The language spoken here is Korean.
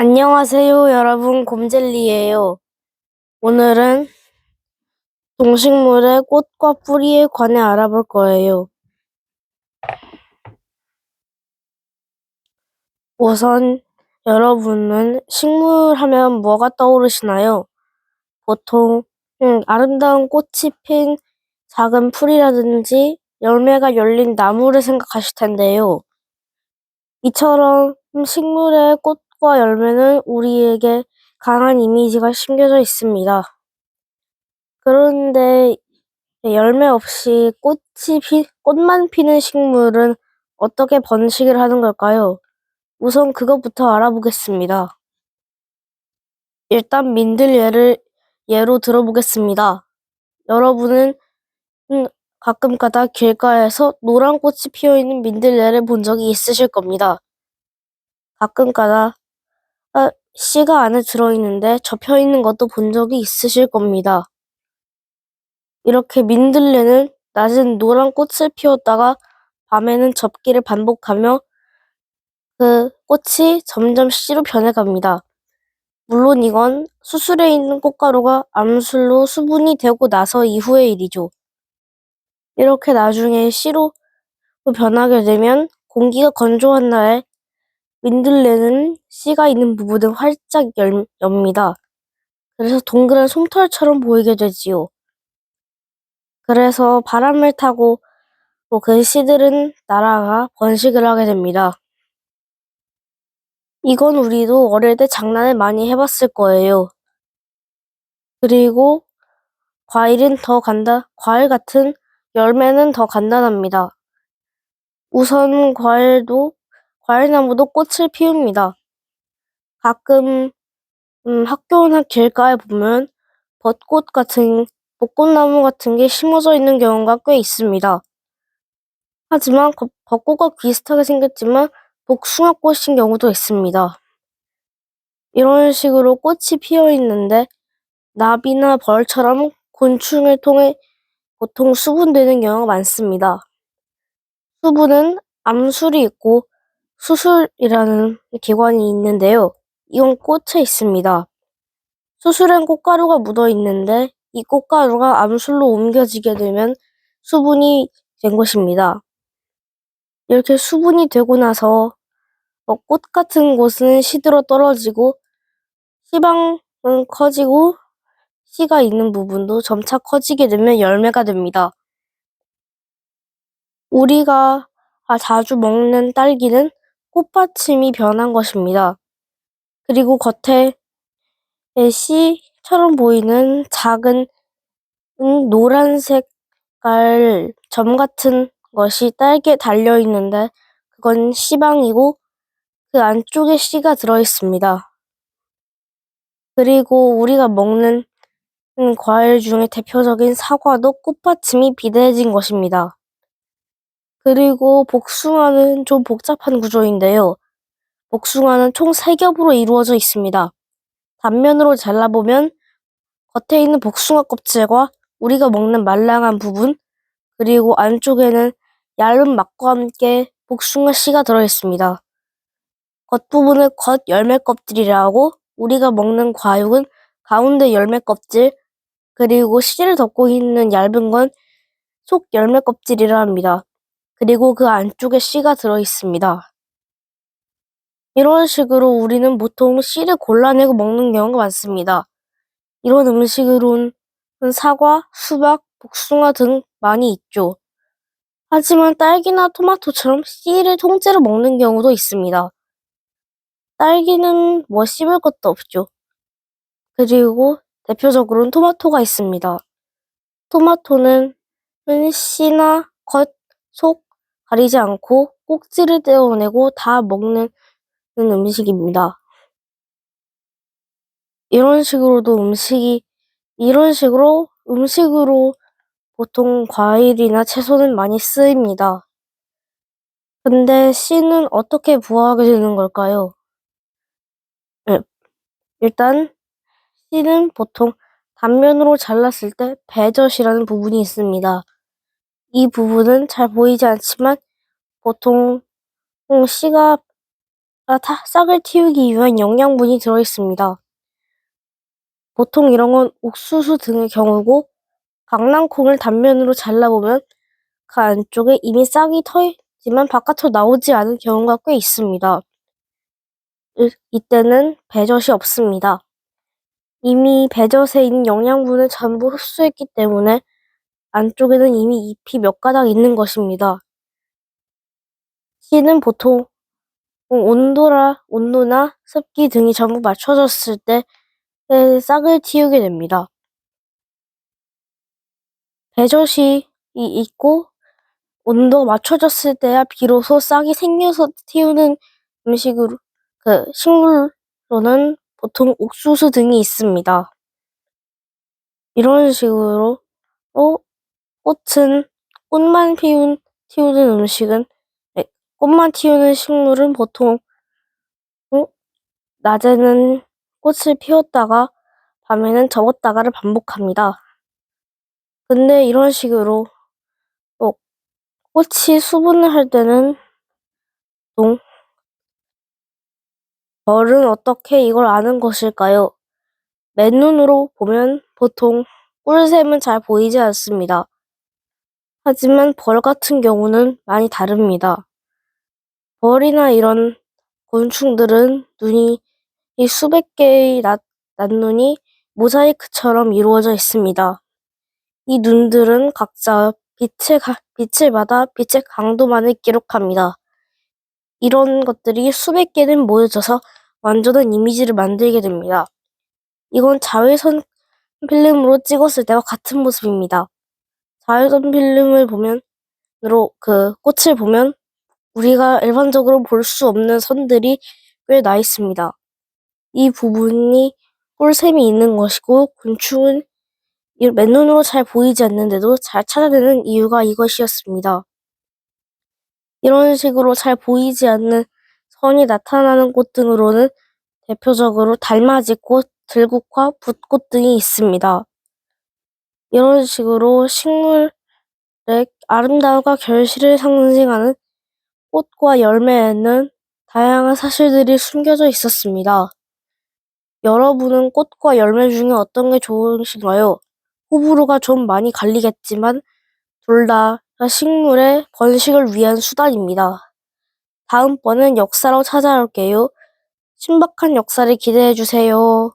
안녕하세요, 여러분. 곰젤리예요. 오늘은 동식물의 꽃과 뿌리에 관해 알아볼 거예요. 우선 여러분은 식물 하면 뭐가 떠오르시나요? 보통 아름다운 꽃이 핀 작은 풀이라든지 열매가 열린 나무를 생각하실 텐데요. 이처럼 식물의 꽃과 열매는 우리에게 강한 이미지가 심겨져 있습니다. 그런데 열매 없이 꽃만 피는 식물은 어떻게 번식을 하는 걸까요? 우선 그것부터 알아보겠습니다. 일단 예로 들어보겠습니다. 여러분은 가끔 가다 길가에서 노란 꽃이 피어있는 민들레를 본 적이 있으실 겁니다. 가끔 가다 씨가 안에 들어있는데 접혀있는 것도 본 적이 있으실 겁니다. 이렇게 민들레는 낮은 노란 꽃을 피웠다가 밤에는 접기를 반복하며 그 꽃이 점점 씨로 변해갑니다. 물론 이건 수술에 있는 꽃가루가 암술로 수분이 되고 나서 이후의 일이죠. 이렇게 나중에 씨로 변하게 되면 공기가 건조한 날에 민들레는 씨가 있는 부분을 활짝 엽니다. 그래서 동그란 솜털처럼 보이게 되지요. 그래서 바람을 타고 그 씨들은 날아가 번식을 하게 됩니다. 이건 우리도 어릴 때 장난을 많이 해봤을 거예요. 그리고 과일 같은 열매는 더 간단합니다. 우선 과일나무도 꽃을 피웁니다. 가끔 학교나 길가에 보면 벚꽃나무 같은 게 심어져 있는 경우가 꽤 있습니다. 하지만 벚꽃과 비슷하게 생겼지만 복숭아꽃인 경우도 있습니다. 이런 식으로 꽃이 피어 있는데 나비나 벌처럼 곤충을 통해 보통 수분되는 경우가 많습니다. 수분은 암술이 있고 수술이라는 기관이 있는데요. 이건 꽃에 있습니다. 수술엔 꽃가루가 묻어 있는데 이 꽃가루가 암술로 옮겨지게 되면 수분이 된 것입니다. 이렇게 수분이 되고 나서 꽃 같은 곳은 시들어 떨어지고 씨방은 커지고 씨가 있는 부분도 점차 커지게 되면 열매가 됩니다. 우리가 자주 먹는 딸기는 꽃받침이 변한 것입니다. 그리고 겉에 씨처럼 보이는 작은 노란 색깔 점 같은 것이 딸기에 달려 있는데 그건 씨방이고 그 안쪽에 씨가 들어 있습니다. 그리고 우리가 먹는 과일 중에 대표적인 사과도 꽃받침이 비대해진 것입니다. 그리고 복숭아는 좀 복잡한 구조인데요. 복숭아는 총 3겹으로 이루어져 있습니다. 단면으로 잘라보면 겉에 있는 복숭아 껍질과 우리가 먹는 말랑한 부분, 그리고 안쪽에는 얇은 막과 함께 복숭아 씨가 들어있습니다. 겉부분을 겉 열매 껍질이라 하고 우리가 먹는 과육은 가운데 열매 껍질, 그리고 씨를 덮고 있는 얇은 건 속 열매 껍질이라 합니다. 그리고 그 안쪽에 씨가 들어있습니다. 이런 식으로 우리는 보통 씨를 골라내고 먹는 경우가 많습니다. 이런 음식으로는 사과, 수박, 복숭아 등 많이 있죠. 하지만 딸기나 토마토처럼 씨를 통째로 먹는 경우도 있습니다. 딸기는 씹을 것도 없죠. 그리고 대표적으로는 토마토가 있습니다. 토마토는 씨나 겉, 속 가리지 않고 꼭지를 떼어내고 다 먹는 음식입니다. 이런 식으로 음식으로 보통 과일이나 채소는 많이 쓰입니다. 근데 씨는 어떻게 부화하게 되는 걸까요? 네, 일단 씨는 보통 단면으로 잘랐을 때 배젖이라는 부분이 있습니다. 이 부분은 잘 보이지 않지만 보통 씨가 싹을 틔우기 위한 영양분이 들어있습니다. 보통 이런 건 옥수수 등의 경우고, 강낭콩을 단면으로 잘라보면 그 안쪽에 이미 싹이 터있지만 바깥으로 나오지 않은 경우가 꽤 있습니다. 이때는 배젖이 없습니다. 이미 배젖에 있는 영양분을 전부 흡수했기 때문에 안쪽에는 이미 잎이 몇 가닥 있는 것입니다. 씨는 보통 온도나 습기 등이 전부 맞춰졌을 때 싹을 틔우게 됩니다. 배젖이 있고 온도가 맞춰졌을 때야 비로소 싹이 생겨서 틔우는 식물로는 보통 옥수수 등이 있습니다. 이런 식으로 꽃만 틔우는 꽃만 틔우는 식물은 보통 낮에는 꽃을 피웠다가 밤에는 접었다가를 반복합니다. 근데 이런 식으로 꽃이 수분을 할 때는 벌은 어떻게 이걸 아는 것일까요? 맨눈으로 보면 보통 꿀샘은 잘 보이지 않습니다. 하지만 벌 같은 경우는 많이 다릅니다. 벌이나 이런 곤충들은 이 수백 개의 낫눈이 모자이크처럼 이루어져 있습니다. 이 눈들은 각자 빛을 받아 빛의 강도만을 기록합니다. 이런 것들이 수백 개는 모여져서 완전한 이미지를 만들게 됩니다. 이건 자외선 필름으로 찍었을 때와 같은 모습입니다. 자외선 필름을 꽃을 보면 우리가 일반적으로 볼 수 없는 선들이 꽤 나 있습니다. 이 부분이 꿀샘이 있는 것이고, 곤충은 맨눈으로 잘 보이지 않는데도 잘 찾아내는 이유가 이것이었습니다. 이런 식으로 잘 보이지 않는 선이 나타나는 꽃 등으로는 대표적으로 달맞이꽃, 들국화, 붓꽃 등이 있습니다. 이런 식으로 식물의 아름다움과 결실을 상징하는 꽃과 열매에는 다양한 사실들이 숨겨져 있었습니다. 여러분은 꽃과 열매 중에 어떤 게 좋으신가요? 호불호가 좀 많이 갈리겠지만 둘 다 식물의 번식을 위한 수단입니다. 다음번엔 역사로 찾아올게요. 신박한 역사를 기대해주세요.